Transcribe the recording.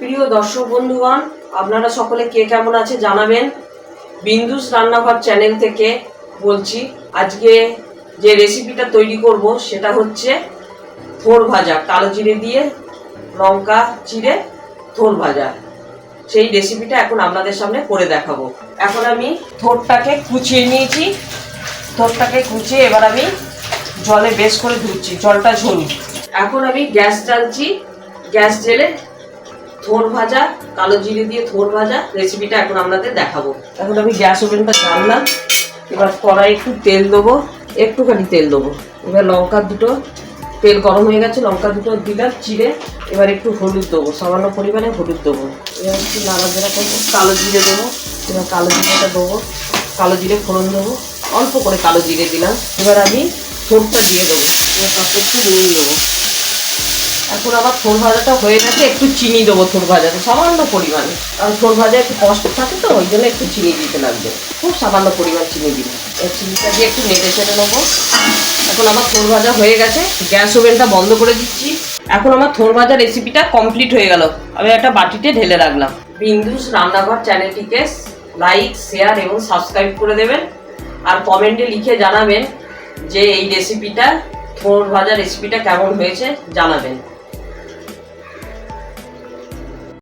প্রিয় দর্শক বন্ধুগণ, আপনারা সকলে কে কেমন আছে জানাবেন। বিন্দুস রান্নাঘর চ্যানেল থেকে বলছি। আজকে যে রেসিপিটা তৈরি করব সেটা হচ্ছে থোর ভাজা, কালো জিরে দিয়ে লঙ্কা চিড়ে থোর ভাজা। সেই রেসিপিটা এখন আপনাদের সামনে করে দেখাবো। এখন আমি থোরটাকে কুচিয়ে নিয়েছি। থোরটাকে কুচিয়ে এবার আমি জলে বেশ করে ধুচ্ছি, জলটা ঝরুক। এখন আমি গ্যাস জ্বালছি। গ্যাস জেলে থোর ভাজা, কালো জিরে দিয়ে থোর ভাজা রেসিপিটা এখন আপনাদের দেখাবো। এখন আমি গ্যাস ওভেনটা জ্বাললাম। এবার কড়াই একটু তেল দেবো, একটুখানি তেল দেবো। এবার লঙ্কা দুটো, তেল গরম হয়ে গেছে, লঙ্কা দুটো দিলাম চিড়ে। এবার একটু হলুদ দেবো, সামান্য পরিমাণে হলুদ দেবো। এবার একটু নাড়াচাড়া করবো, কালো জিরে দেবো। এবার কালো জিরেটা দেবো, কালো জিরে ফোড়ন দেবো, অল্প করে কালো জিরে দিলাম। এবার আমি থোরটা দিয়ে দেবো, এবার তাতে একটু নুন দেবো। এখন আবার থোর ভাজাটা হয়ে গেছে, একটু চিনি দেবো থোর ভাজাতে সামান্য পরিমাণে, কারণ থোর ভাজা একটু কষ্ট থাকে তো, ওই জন্য একটু চিনি দিতে লাগবে। খুব সামান্য পরিমাণ চিনি দিব। এই চিনিটা দিয়ে একটু নেড়ে চেড়ে নেবো। এখন আমার থোর ভাজা হয়ে গেছে, গ্যাস ওভেনটা বন্ধ করে দিচ্ছি। এখন আমার থোর ভাজা রেসিপিটা কমপ্লিট হয়ে গেল। আমি একটা বাটিতে ঢেলে রাখলাম। বিন্দুস রান্নাঘর চ্যানেলটিকে লাইক, শেয়ার এবং সাবস্ক্রাইব করে দেবেন। আর কমেন্টে লিখে জানাবেন যে এই রেসিপিটা, থোর ভাজা রেসিপিটা কেমন হয়েছে জানাবেন।